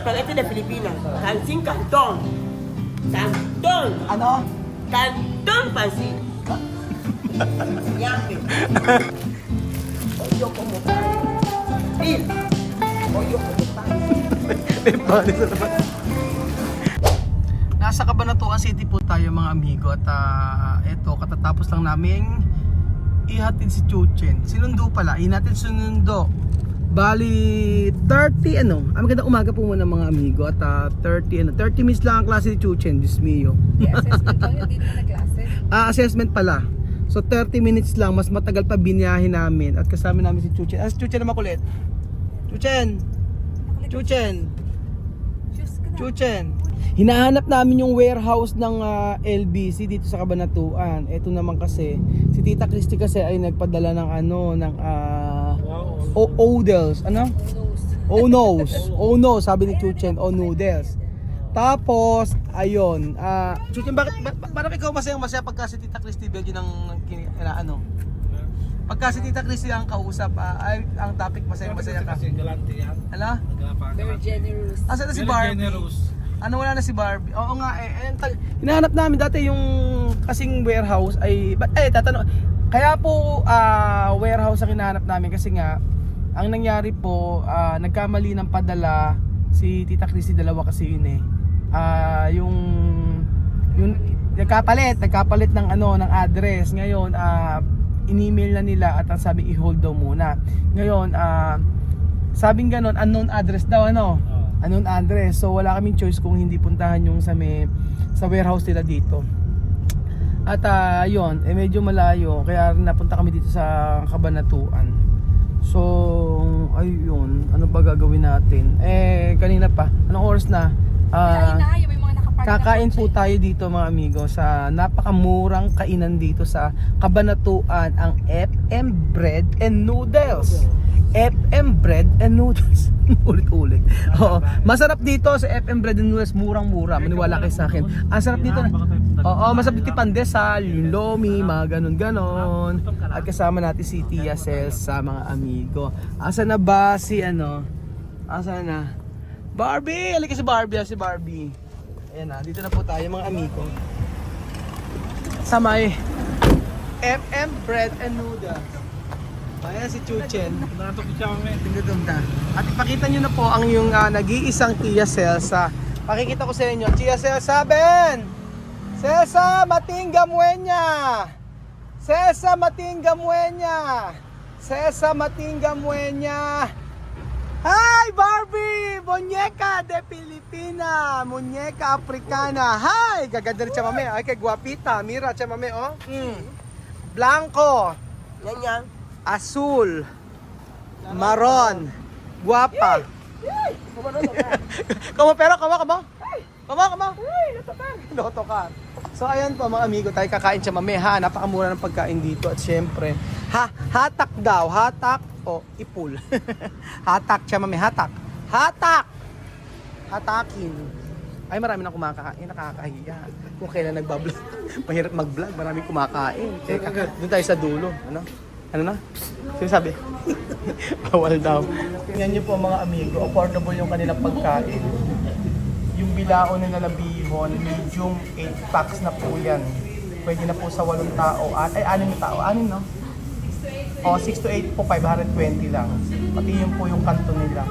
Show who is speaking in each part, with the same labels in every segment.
Speaker 1: Palete de Filipinas. Pansin Canton. Canton.
Speaker 2: Ano?
Speaker 1: Canton pansin. Yape. Oyo como pan. Bill. Oyo como pan.
Speaker 2: Nasa Cabanatuan City po tayo mga amigo at eto katatapos lang naming ihatid si Chuchen. Sinundo pala, natin sinundo. Bali 30 magandang umaga po muna mga amigo at 30 minutes lang ang klase ni Chuchen, Diyos mio.
Speaker 3: Assessment lang yun, hindi naman na klase.
Speaker 2: Assessment pala. So 30 minutes lang, mas matagal pa biniyahe namin at kasama namin si Chuchen. Si Chuchen na makulit. Chuchen. Hinahanap namin yung warehouse ng LBC dito sa Cabanatuan. Ito naman kasi si Tita Christy kasi ay nagpadala ng Odels, Oh no, sabi ni Chuchen, noodles. Tapos ayun, Chuchen, bakit ikaw masaya pagka si Tita Christy Belgium pagka si Tita Christy ang kausap, ay ang topic masaya ka. Ala?
Speaker 3: Very generous.
Speaker 2: Asa na si Barbie? Wala na si Barbie? Oo nga hinahanap namin dati yung kasing warehouse ay tatanong. Kaya po warehouse ang hinahanap namin kasi nga ang nangyari po nagkamali ng padala si Tita Christy, dalawa kasi yun yung nagkapalit ng ng address. Ngayon in-email na nila at ang sabi i-hold daw muna. Ngayon sabing ganon, unknown address daw unknown address. So wala kaming choice kung hindi puntahan yung sa warehouse nila dito. At yun, medyo malayo kaya napunta kami dito sa Cabanatuan. So ayun, ano ba gagawin natin? Kanina pa, anong oras na?
Speaker 3: May mga nakapark
Speaker 2: Kakain po tayo dito mga amigo sa napakamurang kainan dito sa Cabanatuan, ang FM Bread and Noodles. FM Bread and Noodles. Ulit-ulit. Oo. Masarap dito sa FM Bread and Noodles, murang-mura. Maniwala kayo sa akin. Ang sarap dito. Oo, masarap dito pandesal, yung lomi, mga ganon-ganon. At kasama natin si Tia Cels sa mga amigo. Asa na ba si Asa na? Barbie! Halika si Barbie. Ayan dito na po tayo mga amigo. Sa may FM Bread and Noodles. Ayan si Chuchen. At ipakita nyo na po ang yung nag-iisang Tia Celsa. Pakikita ko sa inyo. Tia Celsa, Ben! Celsa Matinga Muenya! Hi Barbie! Muñeca de Pilipina! Muñeca Africana! Hi! Gaganda rin siya mami. Ay kay guwapita. Mira siya mami Blanco.
Speaker 1: Yan.
Speaker 2: Azul. Maron. Guwapa. Kamo. Lotokar. So ayan po mga amigo, tayo kakain siya mami napakamura ng pagkain dito at syempre hatak daw, hatak o ipul. Hatak siya mami, hatak. Hatakin. Ay marami na kumakain, nakakahiya. Kung kailan nagbablog, mahirap mag-vlog, maraming kumakain. Doon tayo sa dulo, Ano na? Sinasabi? Bawal daw. Tingnan niyo po mga amigo, affordable yung kanilang pagkain. Yung bilao nila na bihon, medium 8 packs na po yan. Pwede na po sa 8 tao. 6 na tao. 6 no? 6 to 8 po, 520 lang. Pati yun po yung kanto nila.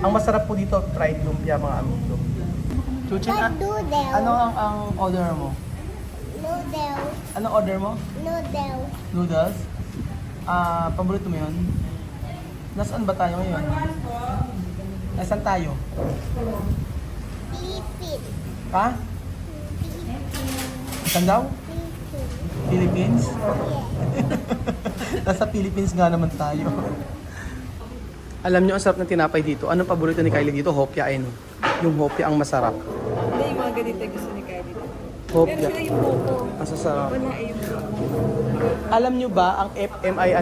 Speaker 2: Ang masarap po dito, fried lumpia mga amigo. Chuchen, ano ang order mo?
Speaker 4: Noodles.
Speaker 2: Ano order mo? Noodles? Paborito mo yun? Nasaan ba tayo ngayon? Nasaan tayo?
Speaker 4: Philippines.
Speaker 2: Ha? Saan daw? Philippines? Nasa Philippines nga naman tayo. Alam nyo, ang sarap ng tinapay dito. Anong paborito ni Kylie dito? Hopia yung hopia ang masarap.
Speaker 3: Hindi, yung mga ganito gusto ni Kylie.
Speaker 2: Hopia.
Speaker 3: Pero sila yung coco.
Speaker 2: Ang sasarap.
Speaker 3: Wala yung coco.
Speaker 2: Alam nyo ba, ang FM ay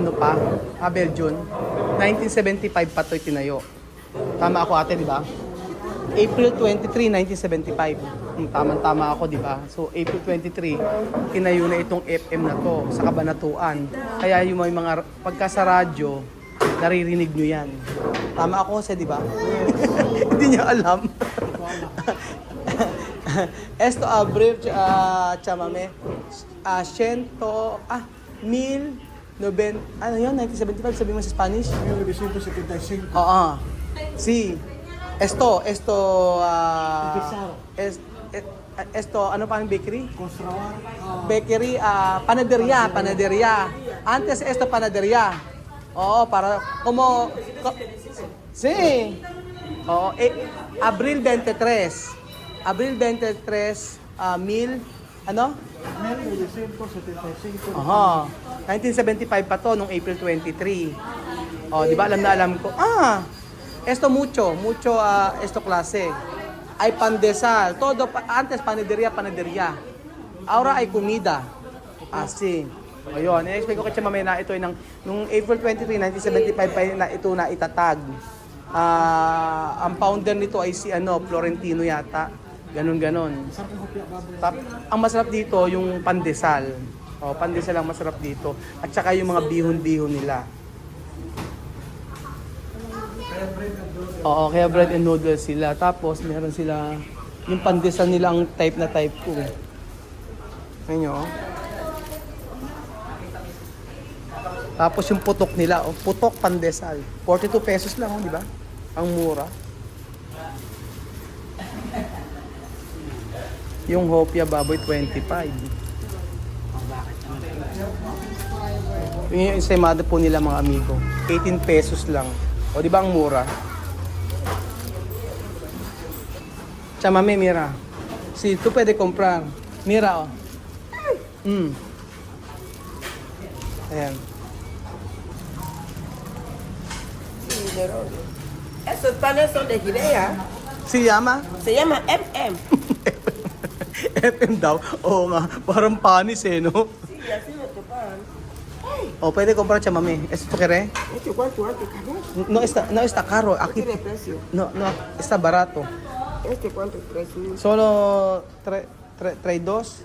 Speaker 2: Belgium? 1975 pa ito tinayo. Tama ako ate, di ba? April 23, 1975. Tama-tama ako, di ba? So, April 23, tinayo na itong FM na to sa Cabanatuan. Kaya yung mga pagka sa radyo, naririnig nyo yan. Tama ako kasi, di ba? Hindi niya alam. Esto abre, chamame, 1975, ano yun, 1975, sabi mo sa Spanish?
Speaker 1: 1975.
Speaker 2: Oo. Si, esto, esto, ano pa ang bakery?
Speaker 1: Construir.
Speaker 2: Bakery, panaderia. Antes esto panaderia. Oo, para como sí. Oo, Abril 23. Abril 23, ano?
Speaker 1: 1975.
Speaker 2: Aha. 1975 pa to nung April 23. Oh, di ba alam ko. Esto mucho, esto klase. Ay pandesal, todo antes panaderia. Ahora ay comida. Asi. Ayun, i-explain ko kay Chamame na ito ay nung April 23, 1975 pa na ito na itatag. Ang founder nito ay si Florentino yata. Ganon. Ang masarap dito yung pandesal. Oh, pandesal ang masarap dito. At saka yung mga bihon-bihon nila. Oo, kaya bread and noodles sila. Tapos meron sila yung pandesal nila ang type na type ko. Ayun nyo, oh. Tapos yung putok nila, oh, putok pandesal. 42 pesos lang, oh, di ba? Ang mura. Yung hopia baboy 25. Yung ensaymada po nila mga amigo, 18 pesos lang. O di ba ang mura? Chamame, mira. Si, tu pwede comprar. Mira, oh. Ayan.
Speaker 1: Esos panes son de Guinea.
Speaker 2: Si Yama?
Speaker 1: Se llama MM.
Speaker 2: FM daw? Oo nga, parang panis eh, no?
Speaker 1: Sí, así no te pagan.
Speaker 2: O, pwede comprar chamame. ¿Esto querés?
Speaker 1: ¿Este cuánto caro?
Speaker 2: No está caro. Aquí,
Speaker 1: Tiene precio.
Speaker 2: no, está barato.
Speaker 1: ¿Este cuánto es precio?
Speaker 2: Solo 300.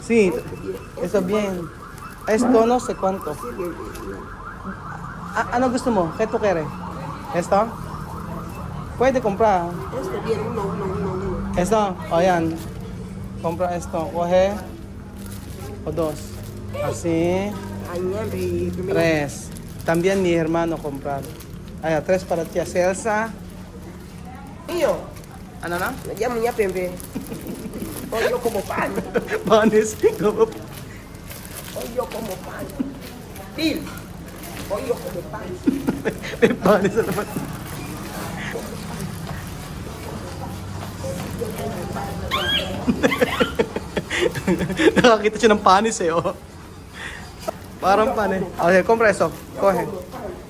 Speaker 2: Sí, eso bien. Esto no sé cuánto. Ano gusto mo? ¿Qué tú quieres? ¿Esto? Puede comprar.
Speaker 1: Este bien, uno.
Speaker 2: Esto, o yan. Compra esto. Coge. O dos. Así.
Speaker 1: Añade y primero.
Speaker 2: 3. También mi hermano comprar. Ay, 3 para tía Celsa.
Speaker 1: Mío,
Speaker 2: Ano na?
Speaker 1: me llamo ya Pembe. Hoy yo como pan.
Speaker 2: Panis.
Speaker 1: Hoy yo como pan. Bill, hoy yo como pan.
Speaker 2: May panis na naman. Nakakita siya ng panis eh, oh. Parang panis. Okay, compra eso. Coge.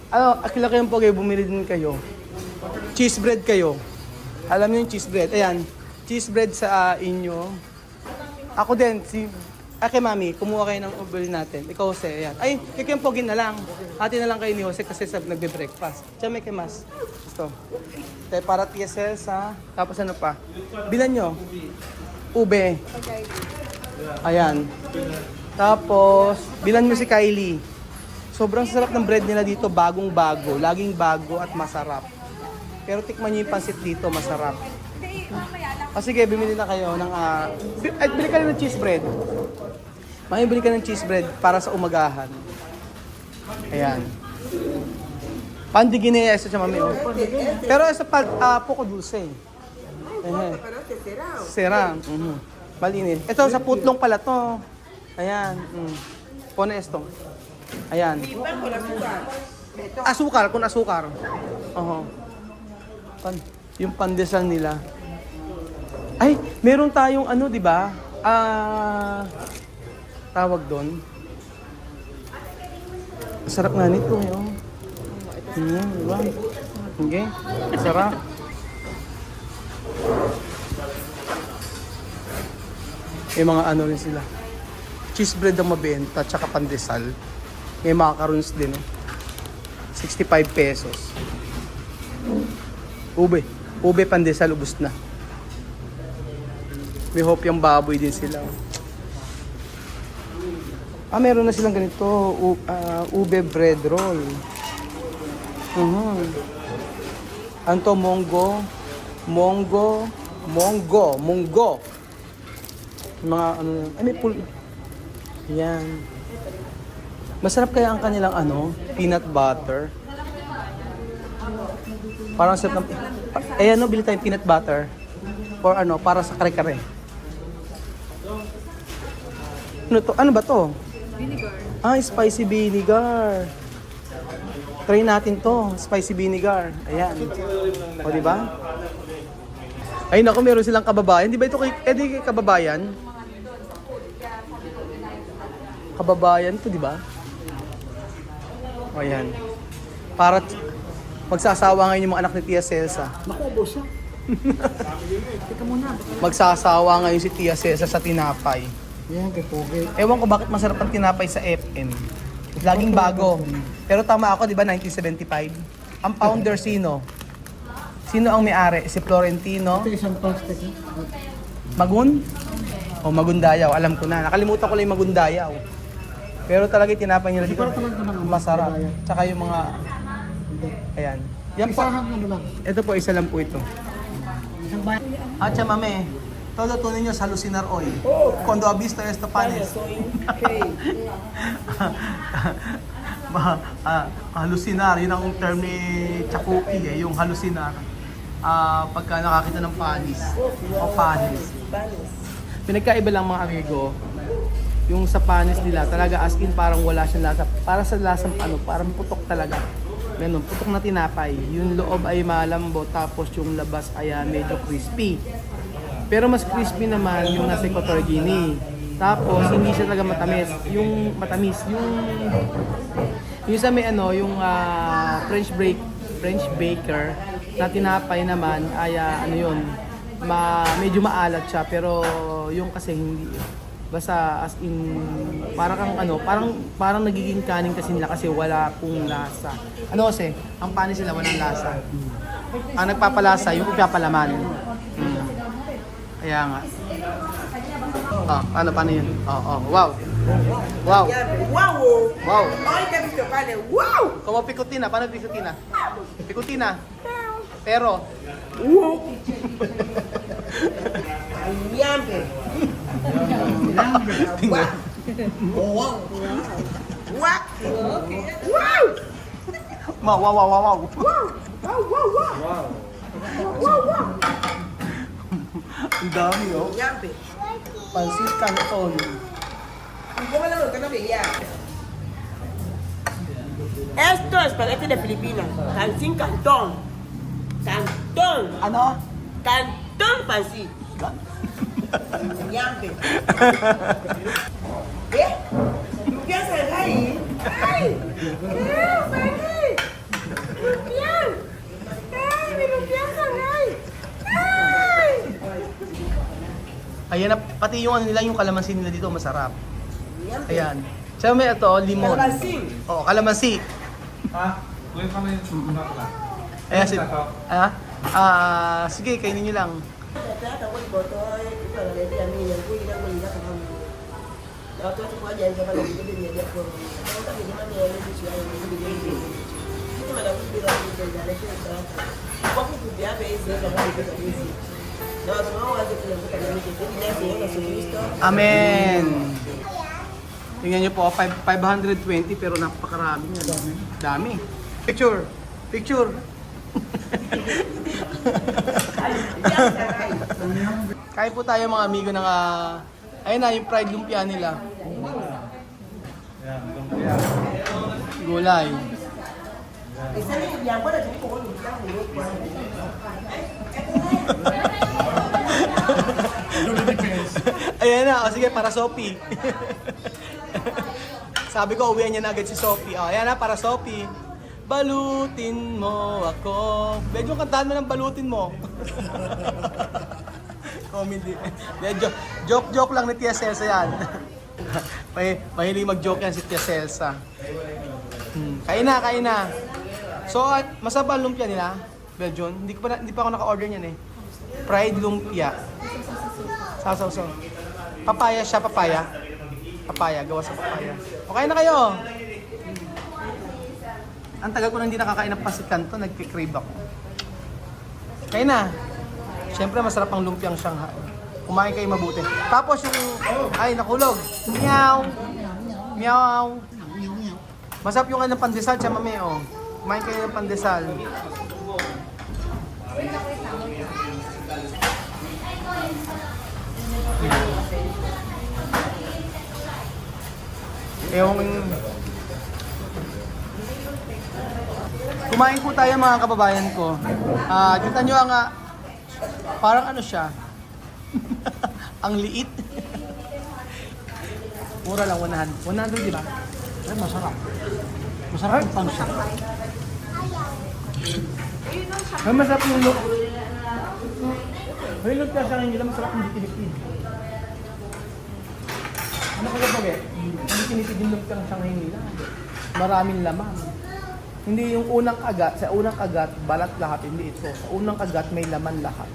Speaker 2: Ano, akila kayong po kayo, bumili din kayo. Cheese bread kayo. Alam niyo yung cheese bread. Ayan, cheese bread sa inyo. Ako din, kay Mami, kumuha kayo ng ubili natin. Ikaw, Jose, ayan. Ay, kay Pogin na lang. Hati na lang kayo ni Jose kasi nagbe-breakfast. Siya may kemas. Ito. Para tia Celsa. Tapos ano pa? Bilan nyo. Ube. Ayan. Tapos, bilan mo si Kylie. Sobrang sarap ng bread nila dito. Bagong-bago. Laging bago at masarap. Pero tikman nyo yung pansit dito. Masarap. O sige, bumili na kayo ng... bili ka rin ng cheese bread. Bili ka ng cheese bread para sa umagahan. Ayan. Pan de Guinea, ito siya mami. Oh. Pero ito poco dulce.
Speaker 1: Pero este será.
Speaker 2: Sera. Malinis. Ito sa putlong pala to. Ayan. Pone esto. Ayan.
Speaker 1: Y pan con azúcar.
Speaker 2: Asukar, kung asukar. Oho. Yung pandesal nila. Ay, meron tayong ano, di ba? Tawag doon. Sarap nga nito, yun. Diba? Okay. Sarap. May mga ano rin sila. Cheese bread ang mabenta, tsaka pandesal. May macarons din, 65 pesos. Ube pandesal, ubos na. May hope yung baboy din sila. Meron na silang ganito, ube bread roll. Ano to? Munggo. Mga ano, ay may yan. Masarap kaya ang kanilang peanut butter. Parang sarap ng, bili tayong peanut butter. Or para sa kare-kare. Ano to? Ano ba to?
Speaker 3: Vinegar.
Speaker 2: Spicy vinegar. Try natin to, spicy vinegar. Ayan. O, di ba? Ay, naku, meron silang kababayan. Di ba ito kay kababayan? Kababayan to, di ba? O, ayan. Para magsasawa ngayon yung mga anak ni Tia Celsa.
Speaker 1: Nakubo siya.
Speaker 2: Magsasawa ngayon si Tia Celsa sa tinapay.
Speaker 1: Yan, kay Pogi.
Speaker 2: Ewan ko bakit masarap ang tinapay sa FM. Laging bago. Pero tama ako, di ba, 1975? Ang founder sino? Sino ang may-ari? Si Florentino?
Speaker 1: Ito isang plastic.
Speaker 2: Magun? O Magundayaw, alam ko na. Nakalimutan ko lang yung Magundayaw. Pero talaga tinapay nila dito. Masarap. Tsaka yung mga... Ayan. Yan po.
Speaker 1: Isahan mo lang.
Speaker 2: Ito po, isa lang po ito.
Speaker 1: Isang bayan.
Speaker 2: Atcha mame, todo tunay nyo sa Lucinar Oil. Cuando ha visto esto panes. Halusinar, yun ang term ni Chakuki yung halusinar. Pagka nakakita ng panis o panis. Pinagkaiba lang mga amigo, yung sa panis nila talaga as in parang wala siyang lasa. Para sa lasang parang putok talaga. Ganun, putok na tinapay. Yung loob ay malambot tapos yung labas ay medyo crispy. Pero mas crispy naman yung nasa Equatorial Guinea. Tapos hindi siya talaga matamis. Yung matamis, yung sa may yung French baker na tinapay naman ay medyo maalat siya pero yung kasi hindi. Basta as in parang parang nagiging kanin kasi nila kasi wala pong lasa. Kasi ang panis nila walang lasa. Ang nagpapalasa yung ipapalaman. Kaya nga. Paano yun? Wow. Wow.
Speaker 1: Wow!
Speaker 2: Wow.
Speaker 1: Ay, kami ka pala. Wow!
Speaker 2: Como pikutina, paano pikutina? Pikutina. Pero.
Speaker 1: Wow! Yambe. Wow! Wow! Wow! Wow!
Speaker 2: Wow, wow, wow, wow, wow.
Speaker 1: Wow! Wow! Wow! Wow! Wow! Wow!
Speaker 2: Ang dami,
Speaker 1: Yambe.
Speaker 2: Pansit Canton.
Speaker 1: ¿Cómo la boca no veía? Esto es espagueti de Filipinas. Pancín Cantón. Cantón.
Speaker 2: Ano?
Speaker 1: Cantón pancín. Yambe. ¿Qué? ¿Lumpias al ahí? ¡Ay! ¡Ay! ¡Lumpias! ¡Ay! ¡Mi lumpias al ahí! ¡Ay!
Speaker 2: Ayan na, pati yung nila, yung kalamansi nila dito masarap. Ayan. Tsaka may ito, limon.
Speaker 1: Kalamansi.
Speaker 2: Oo, kalamansi.
Speaker 5: Kuya ka may pala.
Speaker 2: Ayan, sige, kainin nyo lang. Amen. Tingnan nyo po, 520 pero napakarami nga. Dami. Picture. Picture. Kain po tayo mga amigo ng ayun na yung fried lumpia nila. Gulay. Ayan na, sige, para Sophie. Sabi ko, uwihan niya na agad si Sophie. Ayan na, para Sophie. Balutin mo ako. Medyo kantahan mo ng balutin mo. Comedy. Joke lang ni Tia Celsa yan. Mahilig mag-joke yan si Tia Celsa. Kain na. So, masarap ang lumpia nila, Belgian. Hindi pa ako naka-order niyan eh. Fried lumpia. Sasaw. Papaya siya, papaya. Papaya, gawa sa papaya. Okay na kayo? Ang tagal ko na hindi nakakain ng pasit kanto, nagkikrave ako. Kaya na. Siyempre, masarap ang lumpiang Shanghai. Kumain kayo mabuti. Tapos yung, ay, nakulog. Meow. Meow. Masarap yung ano, pandesal, chamame, oh. Kumain kayo ng pandesal. Yung kumain po tayo mga kababayan ko. Kita nyo ang parang ano siya. Ang liit. Mura lang 100. 100 di ba? Ay, masarap. Masarap yung pansya. Ay, masarap yung look. May look ka sa akin nila, masarap yung ditinipid. Ano ka ba eh? Hindi tinitid yung look ng Shanghai nila. Maraming laman. Hindi yung unang kagat, sa unang kagat, balat lahat, hindi ito. Sa unang kagat, may laman lahat.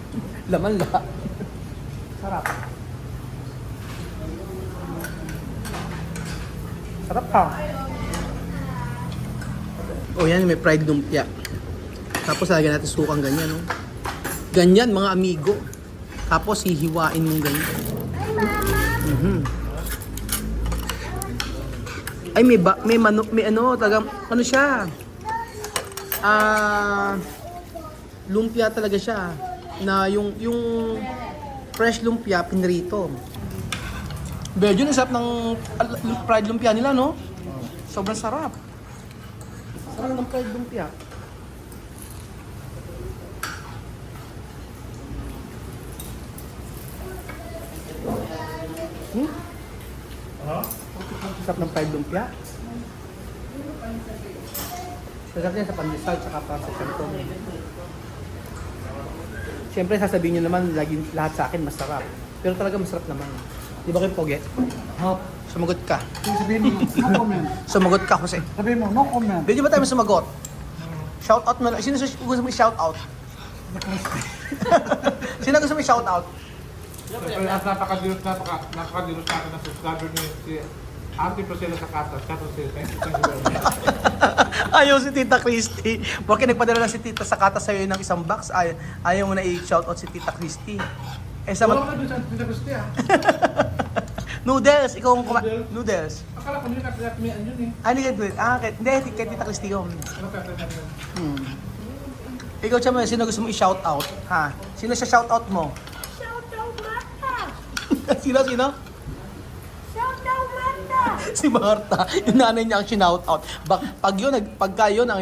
Speaker 2: Laman lahat. Sarap. Sarap ka. O yan, may fried lumpia. Tapos lagyan natin sukang ganyan, no? Ganyan, mga amigo. Tapos hihiwain mong ganyan. Ay, may manok, may ano, tagang, ano siya? Lumpia talaga siya. Na yung fresh lumpia, pinrito. Belgian, ang sarap ng fried lumpia nila, no? Sobrang sarap. Sarap ng fried lumpia. Sarap ng fried lumpia. Sarap niya sa pandesal tsaka para sa canton. Siyempre sasabihin nyo naman lagi lahat sa akin masarap. Pero talaga masarap naman. Di ba kayo pogi? Sumagot ka.
Speaker 6: Sabihin mo, no comment.
Speaker 2: Sumagot ka, Jose.
Speaker 6: Sabihin mo, no comment.
Speaker 2: Pwede ba tayo sumagot? Shout out mo lang. Sino gusto mo i-shout out? Sino gusto mo i-shout out?
Speaker 5: Napakadilos natin na subscriber ni si Auntie Priscilla sa Katas. Thank you very much.
Speaker 2: Ayaw si Tita Christy. Porque nagpadala na si Tita Sakata sa'yo ng isang box. Ayaw mo na i-shoutout si Tita Christy. Eh sa
Speaker 5: Wala ka dun sa Tita Christy ah.
Speaker 2: Noodles! Ikaw ang noodles.
Speaker 5: Akala ko hindi ka tinatimian yun eh.
Speaker 2: Ano yan doon? Hindi, kay Tita Christy yun.
Speaker 5: Ano ka tinatimian?
Speaker 2: Ikaw, Chama, sino gusto mo i-shoutout? Ha? Sino siya shoutout mo?
Speaker 4: Shoutout Marta!
Speaker 2: Sino?
Speaker 4: Shoutout Marta!
Speaker 2: Si Marta. Yung nanay niya ang sinoutout. Pagka yun ang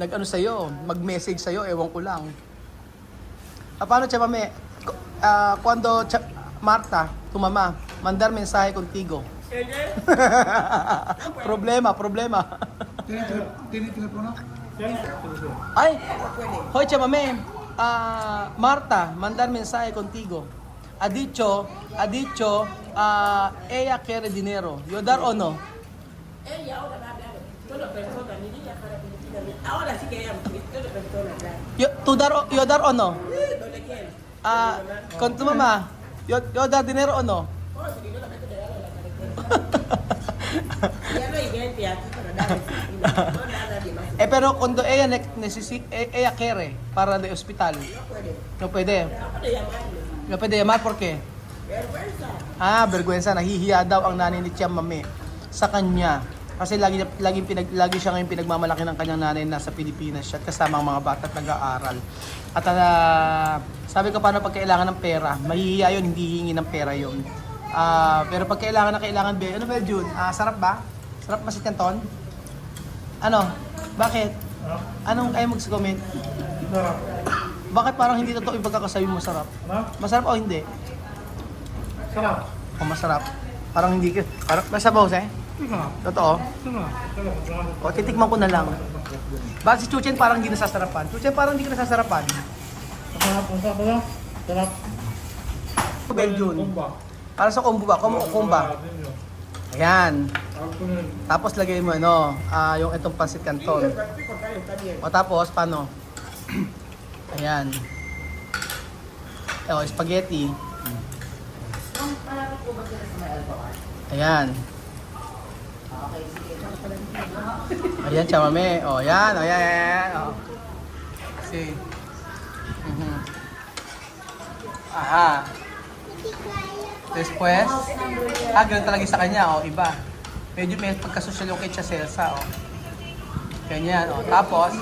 Speaker 2: nag-ano sa'yo, mag-message sa'yo, ewan ko lang. Paano, Chama, cuando Marta, tu mamá, mandar mensaje contigo. Problema.
Speaker 6: Tiene telepono?
Speaker 2: Ay, hoy chamame, Marta, mandar mensaje contigo. Ha dicho, ella quiere dinero. ¿Yo dar o no?
Speaker 1: Ella ahora va a hablar. Toda persona, ni niña para Filipina. Ahora sí que ella, toda persona, claro.
Speaker 2: Yo dar o no?
Speaker 1: No le quiere.
Speaker 2: Con tu mamá, yo dar dinero o no?
Speaker 1: Oh, si no la meto de darle la carretera. Ya no hay gente aquí para darle Filipina. No nada de más.
Speaker 2: Pero cuando ella ella quiere para de hospital,
Speaker 1: No puede.
Speaker 2: no puede.
Speaker 1: No puede llamarle.
Speaker 2: No puede llamar, ¿por qué?
Speaker 1: Vergüenza.
Speaker 2: Vergüenza. Nahihiya daw ang nanay ni Chamame sa kanya. Kasi lagi siya ngayon pinagmamalaki ng kanyang nanay na sa Pilipinas siya at kasama ang mga bata at nag-aaral. At sabi ko paano pag kailangan ng pera, mahihiya yun, hindi hihingi ng pera yun. Pero pag kailangan, ano ba Jun? Sarap ba? Sarap ba si Canton? Ano? Bakit? Anong ayaw mag-comment?
Speaker 5: Sarap.
Speaker 2: Bakit parang hindi totoo yung pagkakasabi mo masarap?
Speaker 5: Ano?
Speaker 2: Masarap o hindi?
Speaker 5: Sarap.
Speaker 2: O masarap? Parang hindi ka. Parang masabaw sa'yo?
Speaker 5: Sarap.
Speaker 2: Totoo?
Speaker 5: Sarap.
Speaker 2: O titikman ko na lang. Bakit si Chuchen parang hindi nasasarapan? Chuchen parang hindi ka nasasarapan.
Speaker 5: Sarap.
Speaker 2: Belgian.
Speaker 5: Kumba.
Speaker 2: Para sa kombo ba? Kumba. Ayan. Tapos lagay mo yung itong pancit canton. O tapos paano? Ayan. Spaghetti. Ayan. Ayan, chamame. O, yan. O, yan. O. Si. Aha. Después. Ganun talaga sa kanya. O, iba. Medyo may pagkasosyal yung kay Chaselsa. O. Ganyan. O, tapos.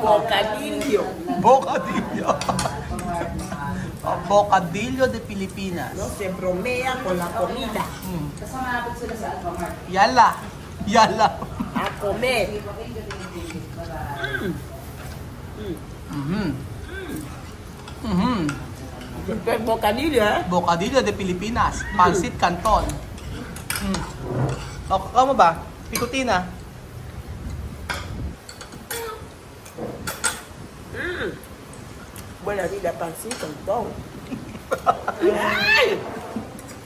Speaker 1: Bocadillo.
Speaker 2: Bocadillo. O, Bocadillo de Pilipinas.
Speaker 1: No se bromea con la comida.
Speaker 2: Yala. Yala.
Speaker 1: A comer. Esto es bocadillo, ¿eh?
Speaker 2: Bocadillo de Pilipinas. Pansit Canton. O, kamo ba? Pikutina.
Speaker 1: Buena vida, pancito, todo. Ay!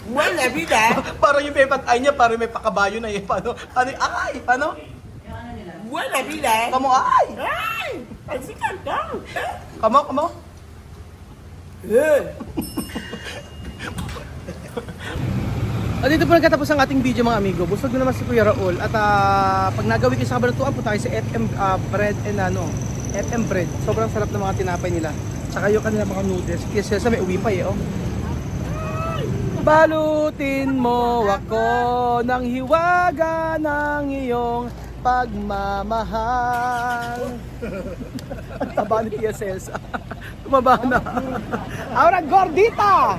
Speaker 1: Buena vida, ¿eh?
Speaker 2: Parang yung pepat ay niya, parang may pakabayo na eh. Paano? Ano? Ay! Paano?
Speaker 1: Buena vida, ¿eh?
Speaker 2: Kamo ay!
Speaker 1: Ay! Pancito, todo.
Speaker 2: Kamo? Dito po nagkatapos ang ating video mga amigo. Busog na naman si Kuya Raul. At pag nagawi kayo sa Kabanatuan, punta kayo sa FM Bread and FM Bread. Sobrang sarap ng mga tinapay nila. Tsaka yung kanila mga noodles. Kasi sa may uwi pa eh, oh. Balutin mo ako ng hiwaga ng iyong pagmamahal. Taba ni Tia Celsa. Tumaba na. Ahora gordita!